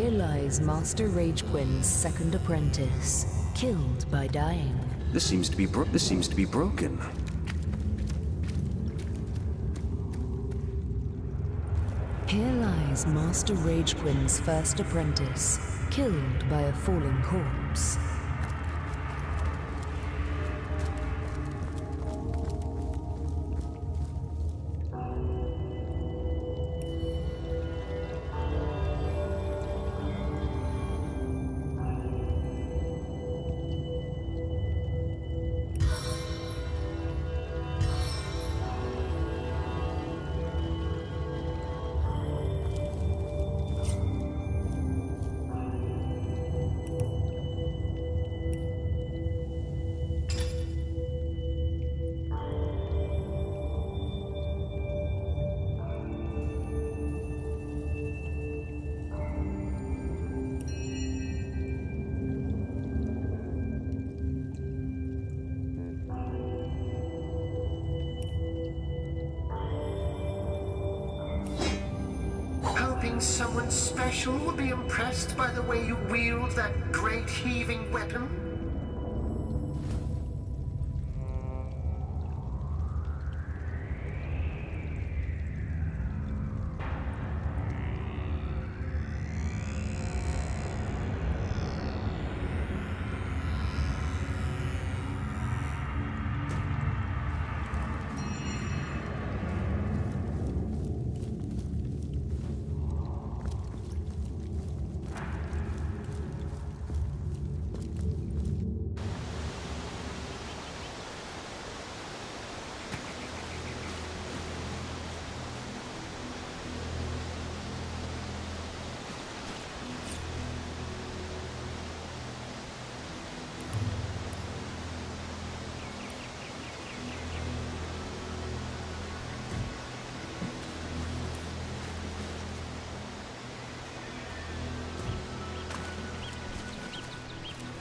Here lies Master Ragequin's second apprentice, killed by dying. This seems to be broken. Here lies Master Ragequin's first apprentice, killed by a falling corpse. Someone special will be impressed by the way you wield that great heaving weapon.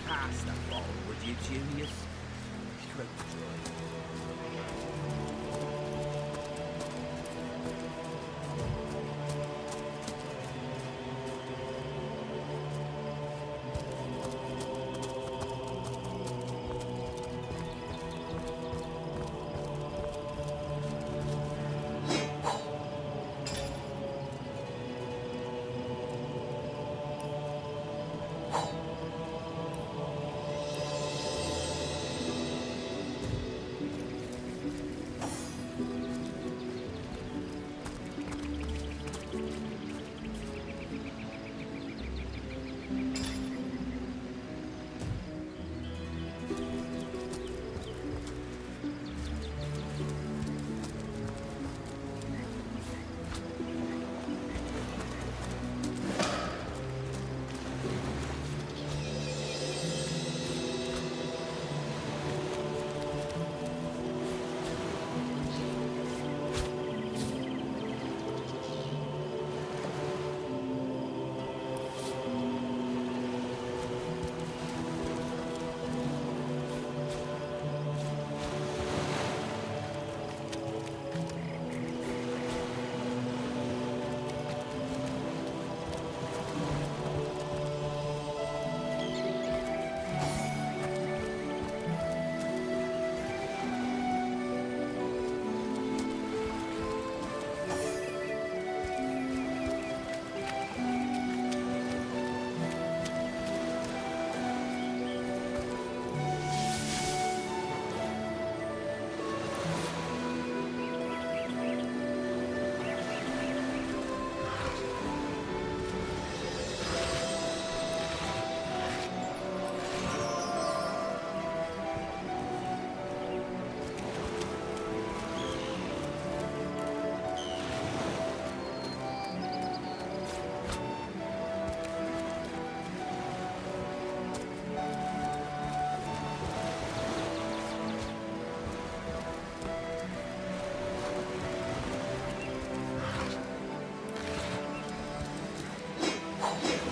Pass that ball, would you, genius? Stroke joy.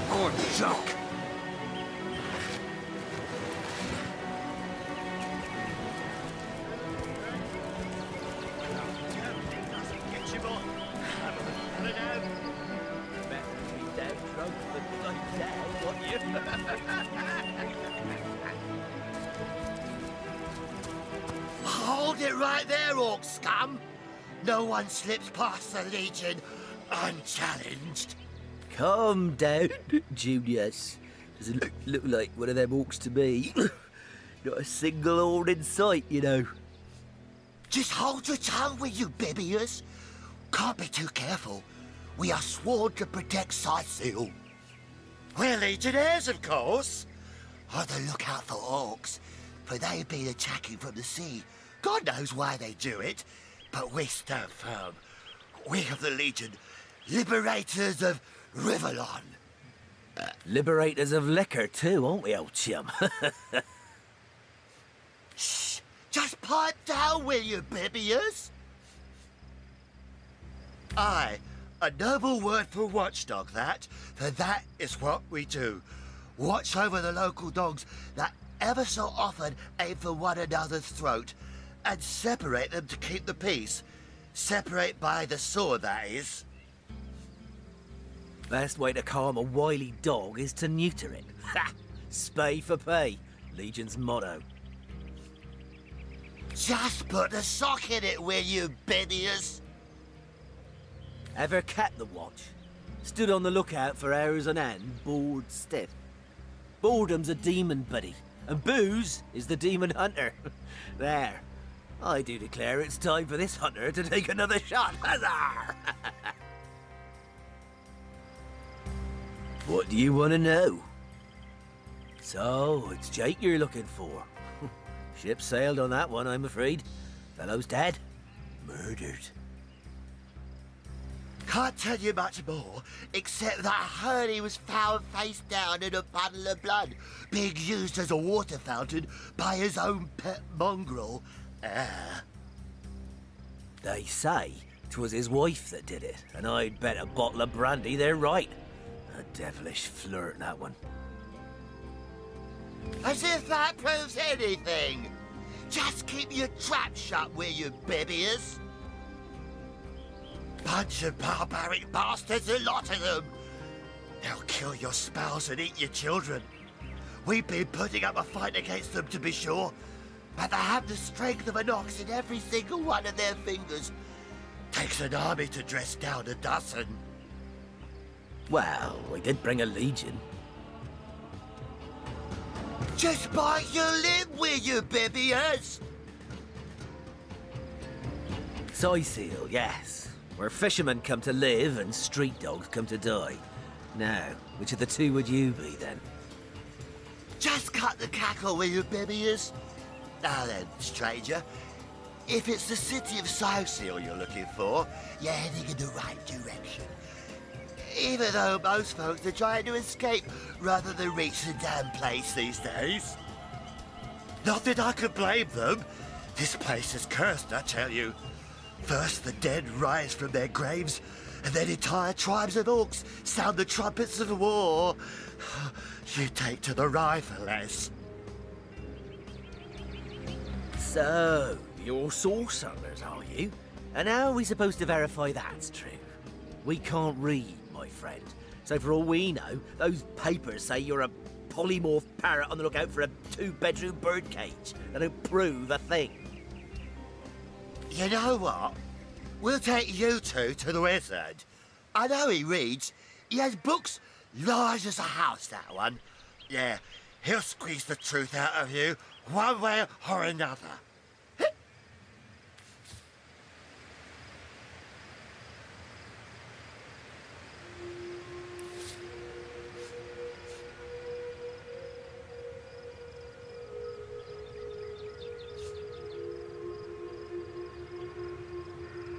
More junk. Better be dead drunk than like Hold it right there, orc scum! No one slips past the Legion unchallenged. Calm down, Junius. Doesn't look like one of them orcs to me. Not a single horn in sight, you know. Just hold your tongue, will you, Bibius? Can't be too careful. We are sworn to protect Scythiel. We're legionnaires, of course. On the lookout for orcs, for they've been attacking from the sea. God knows why they do it, but we stand firm. We of the Legion, liberators of Rivalon. Liberators of liquor too, aren't we, old chum? Shh! Just pipe down, will you, Bibius? Aye, a noble word for watchdog, that. For that is what we do. Watch over the local dogs that ever so often aim for one another's throat, and separate them to keep the peace. Separate by the sword, that is. Best way to calm a wily dog is to neuter it. Ha! Spay for pay. Legion's motto. Just put a sock in it, will you, Bibius? Ever kept the watch? Stood on the lookout for hours on end, bored stiff. Boredom's a demon, buddy, and booze is the demon hunter. There. I do declare it's time for this hunter to take another shot. Huzzah! What do you want to know? So, it's Jake you're looking for. Ship sailed on that one, I'm afraid. Fellow's dead. Murdered. Can't tell you much more, except that I heard he was found face down in a puddle of blood, being used as a water fountain by his own pet mongrel. They say 'twas his wife that did it, and I'd bet a bottle of brandy they're right. A devilish flirt, that one. As if that proves anything. Just keep your trap shut, will you, Bibius? Bunch of barbaric bastards, a lot of them. They'll kill your spouse and eat your children. We've been putting up a fight against them, to be sure, but they have the strength of an ox in every single one of their fingers. Takes an army to dress down a dozen. Well, we did bring a legion. Just bite your lip, will you, Bibius? Scythiel, yes. Where fishermen come to live and street dogs come to die. Now, which of the two would you be, then? Just cut the cackle, will you, Bibius? Now then, stranger, if it's the city of Scythiel you're looking for, you're heading in the right direction. Even though most folks are trying to escape rather than reach the damn place these days. Not that I could blame them. This place is cursed, I tell you. First the dead rise from their graves, and then entire tribes of orcs sound the trumpets of war. You take to the rifle-less. So, you're sorcerers, are you? And how are we supposed to verify that's true? We can't read, my friend. So for all we know, those papers say you're a polymorph parrot on the lookout for a two-bedroom birdcage. They don't prove a thing. You know what? We'll take you two to the wizard. I know he reads. He has books large as a house, that one. Yeah, he'll squeeze the truth out of you, one way or another.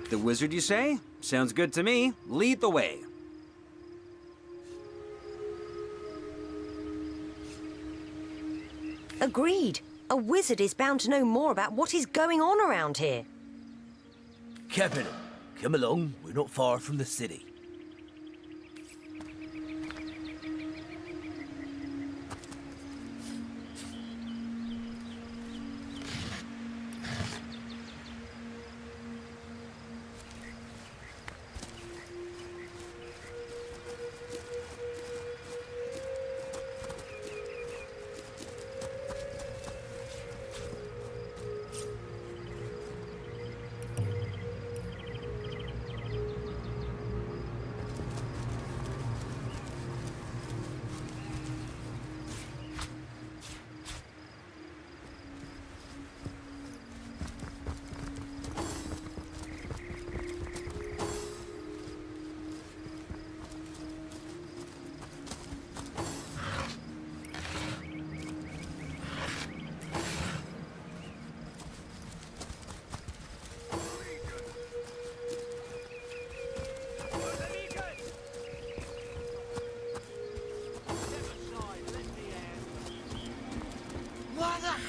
The wizard, you say? Sounds good to me. Lead the way. Agreed. A wizard is bound to know more about what is going on around here. Captain, come along. We're not far from the city.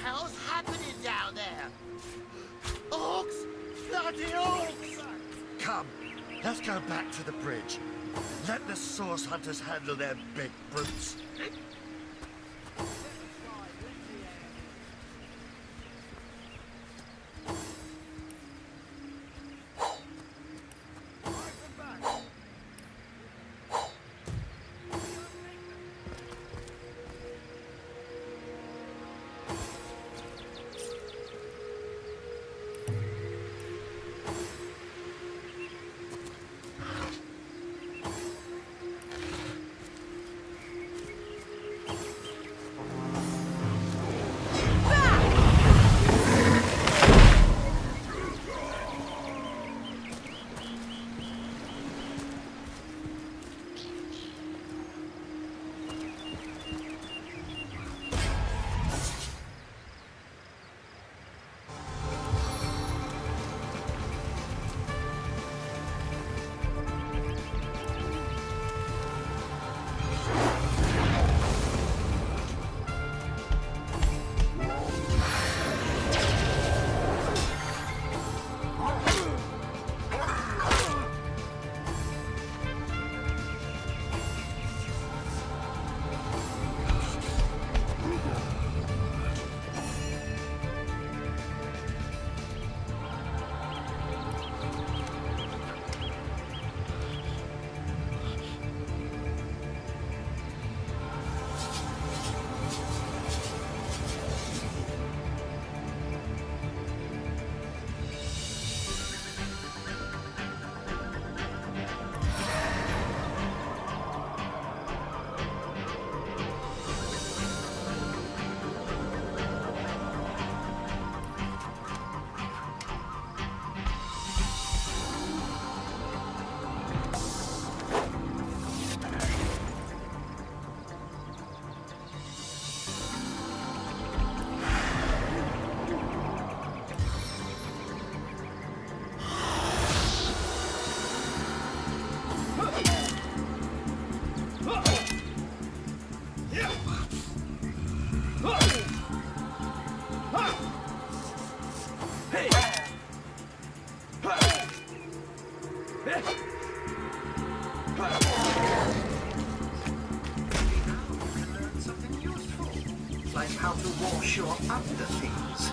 hell's happening down there? Orcs! Bloody orcs! Come, let's go back to the bridge. Let the source hunters handle their big brutes. Something useful, like how to wash your underthings.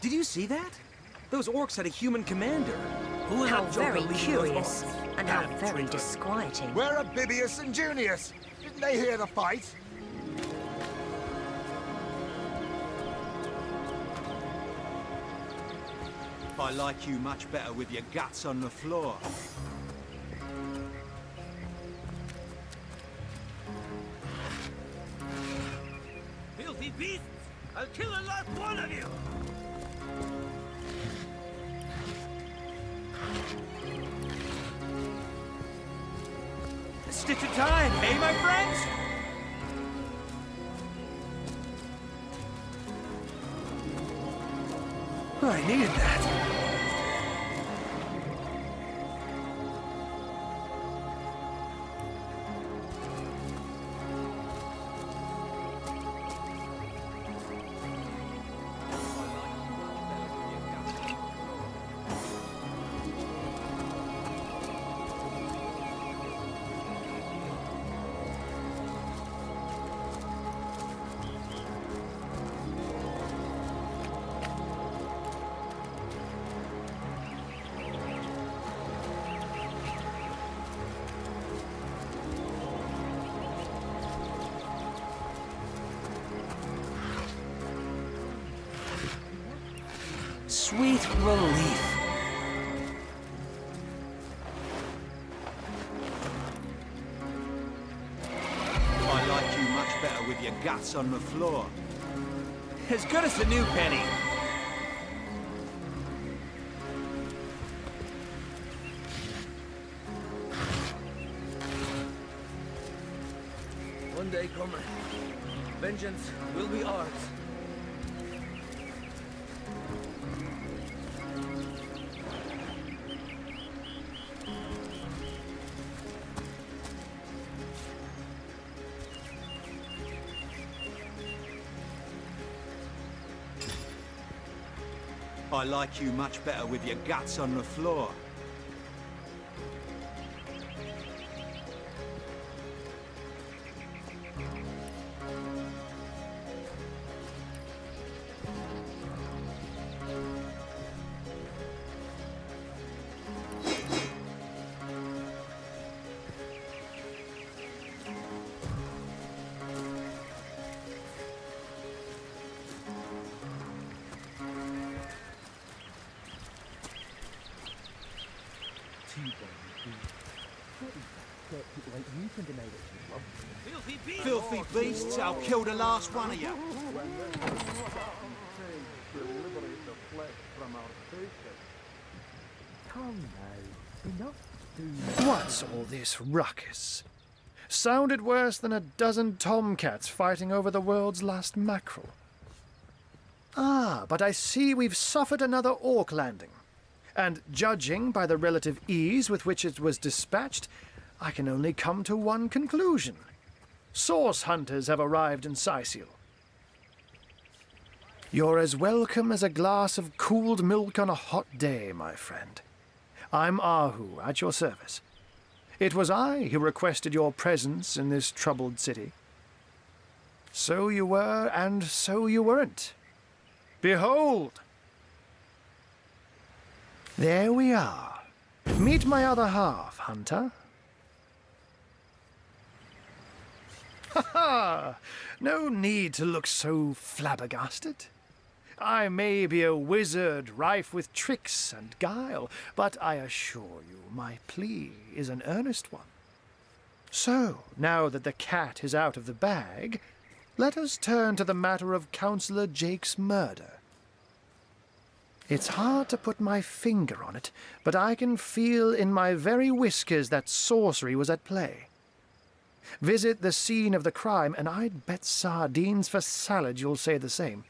Did you see that? Those orcs had a human commander. Who was How that joker very leading those curious, orcs? and how Damn very traitor. disquieting. Where are Bibius and Junius? Didn't they hear the fight? I like you much better with your guts on the floor. Filthy beasts! I'll kill the last one of you! A stitch of time, hey, my friends? I needed that. Sweet relief. I like you much better with your guts on the floor. As good as the new penny. One day, comrade, vengeance will be ours. I like you much better with your guts on the floor. Filthy beasts! Filthy beasts, I'll kill the last one of you. What's all this ruckus? Sounded worse than a dozen tomcats fighting over the world's last mackerel. Ah, but I see we've suffered another orc landing. And judging by the relative ease with which it was dispatched, I can only come to one conclusion. Source hunters have arrived in Sicil. You're as welcome as a glass of cooled milk on a hot day, my friend. I'm Ahu, at your service. It was I who requested your presence in this troubled city. So you were, and so you weren't. Behold! There we are. Meet my other half, Hunter. Ha ha! No need to look so flabbergasted. I may be a wizard rife with tricks and guile, but I assure you my plea is an earnest one. So, now that the cat is out of the bag, let us turn to the matter of Councillor Jake's murder. It's hard to put my finger on it, but I can feel in my very whiskers that sorcery was at play. Visit the scene of the crime, and I'd bet sardines for salad you'll say the same.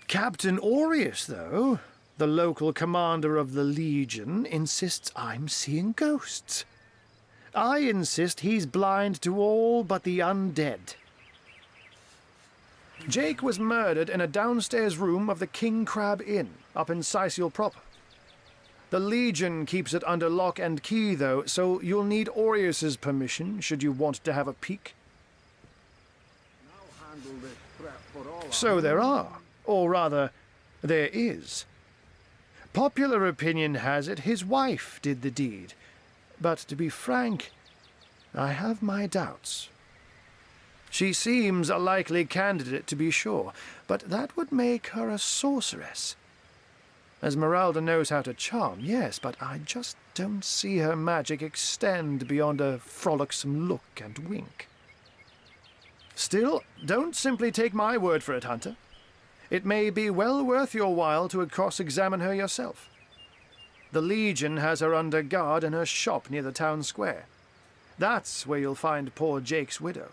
Captain Aureus, though, the local commander of the Legion, insists I'm seeing ghosts. I insist he's blind to all but the undead. Jake was murdered in a downstairs room of the King Crab Inn, up in Sicil proper. The Legion keeps it under lock and key, though, so you'll need Aureus's permission should you want to have a peek. So there are, or rather, There is. Popular opinion has it his wife did the deed. But to be frank, I have my doubts. She seems a likely candidate, to be sure, but that would make her a sorceress. Esmeralda knows how to charm, yes, but I just don't see her magic extend beyond a frolicsome look and wink. Still, don't simply take my word for it, Hunter. It may be well worth your while to cross-examine her yourself. The Legion has her under guard in her shop near the town square. That's where you'll find poor Jake's widow.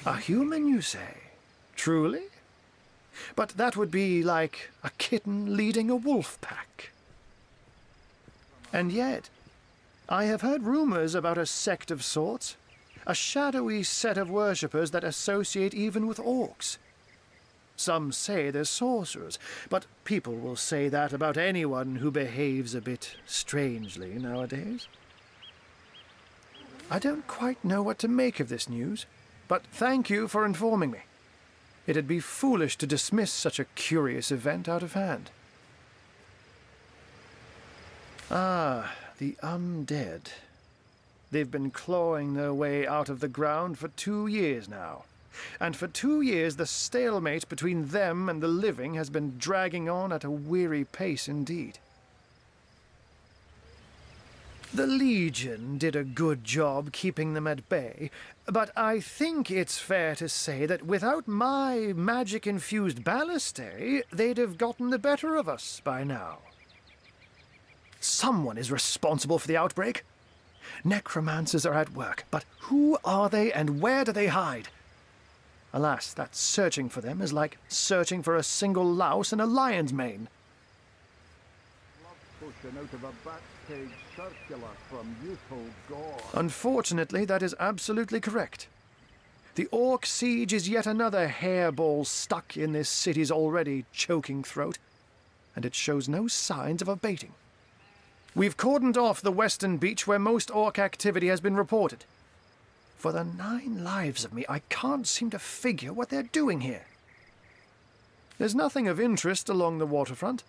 A human, you say? Truly? But that would be like a kitten leading a wolf pack. And yet, I have heard rumors about a sect of sorts, a shadowy set of worshippers that associate even with orcs. Some say they're sorcerers, but people will say that about anyone who behaves a bit strangely nowadays. I don't quite know what to make of this news, but thank you for informing me. It'd be foolish to dismiss such a curious event out of hand. Ah, the undead. They've been clawing their way out of the ground for 2 years now. And for 2 years the stalemate between them and the living has been dragging on at a weary pace indeed. The Legion did a good job keeping them at bay, but I think it's fair to say that without my magic-infused ballistae, they'd have gotten the better of us by now. Someone is responsible for the outbreak. Necromancers are at work, but who are they and where do they hide? Alas, that searching for them is like searching for a single louse in a lion's mane. Unfortunately, that is absolutely correct. The Orc siege is yet another hairball stuck in this city's already choking throat, and it shows no signs of abating. We've cordoned off the western beach where most Orc activity has been reported. For the 9 lives of me, I can't seem to figure what they're doing here. There's nothing of interest along the waterfront,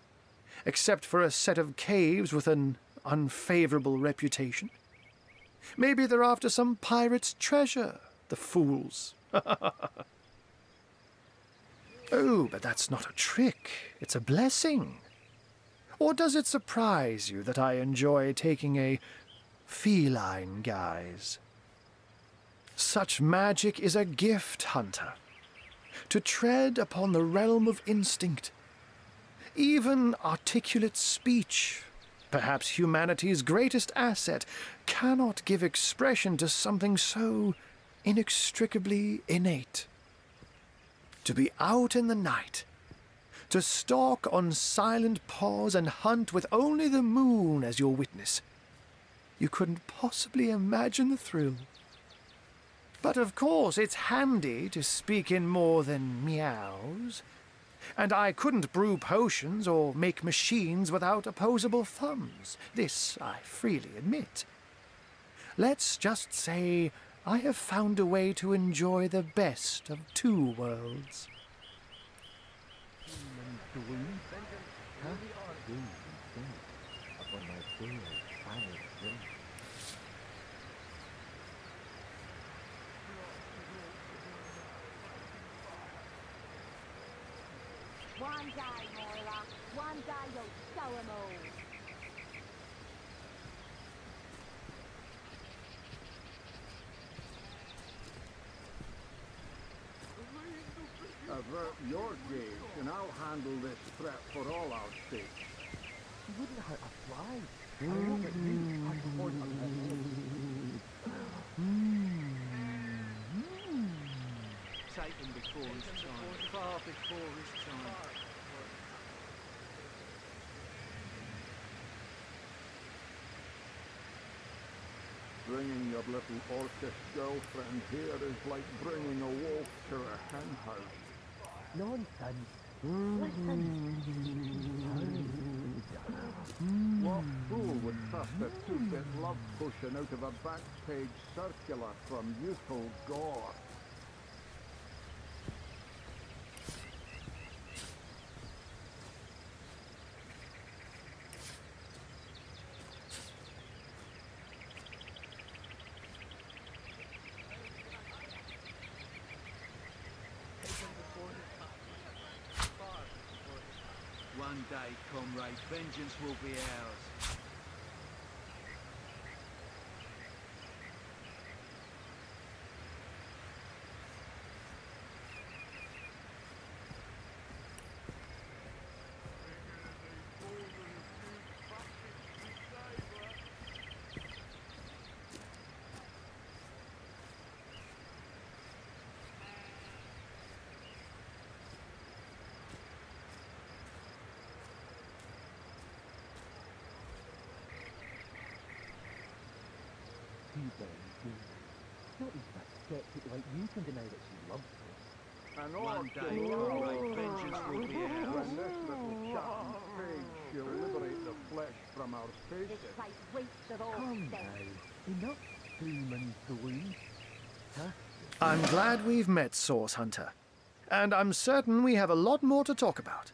except for a set of caves with an unfavorable reputation. Maybe they're after some pirate's treasure, the fools. Oh, but that's not a trick. It's a blessing. Or does it surprise you that I enjoy taking a feline guise? Such magic is a gift, Hunter. To tread upon the realm of instinct. Even articulate speech, perhaps humanity's greatest asset, cannot give expression to something so inextricably innate. To be out in the night, to stalk on silent paws and hunt with only the moon as your witness. You couldn't possibly imagine the thrill. But of course it's handy to speak in more than meows. And I couldn't brew potions or make machines without opposable thumbs. This I freely admit. Let's just say I have found a way to enjoy the best of 2 worlds. One day, Moira. One day you'll show 'em all. Avert your gaze, and I'll handle this threat for all our sakes. You wouldn't hurt a fly. I won't let you touch the horn on her head. Take him before his time. Far before his time. Bringing your little orcish girlfriend here is like bringing a wolf to a hen house. Nonsense. Listen. What fool would trust a two-bit love potion out of a back-page circular from youthful gore? One day, comrade, vengeance will be ours. And One day, comrade, vengeance will be ours. when this little chat and page shall liberate the flesh from our This faces. place reeks of all stench. I'm glad we've met, Source Hunter. And I'm certain we have a lot more to talk about.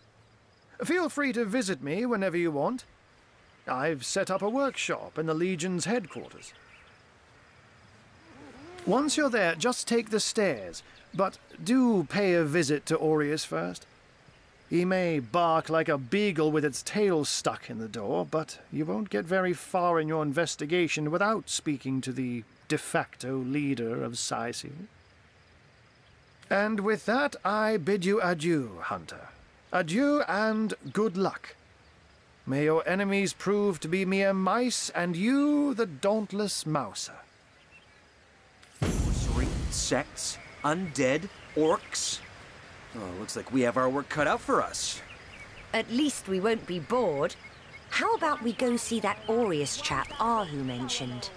Feel free to visit me whenever you want. I've set up a workshop in the Legion's headquarters. Once you're there, just take the stairs, but do pay a visit to Aureus first. He may bark like a beagle with its tail stuck in the door, but you won't get very far in your investigation without speaking to the de facto leader of Sicil. And with that, I bid you adieu, Hunter. Adieu and good luck. May your enemies prove to be mere mice, and you the dauntless mouser. Sorcery, sects, undead, orcs. Oh, looks like we have our work cut out for us. At least we won't be bored. How about we go see that Aureus chap Ahu mentioned?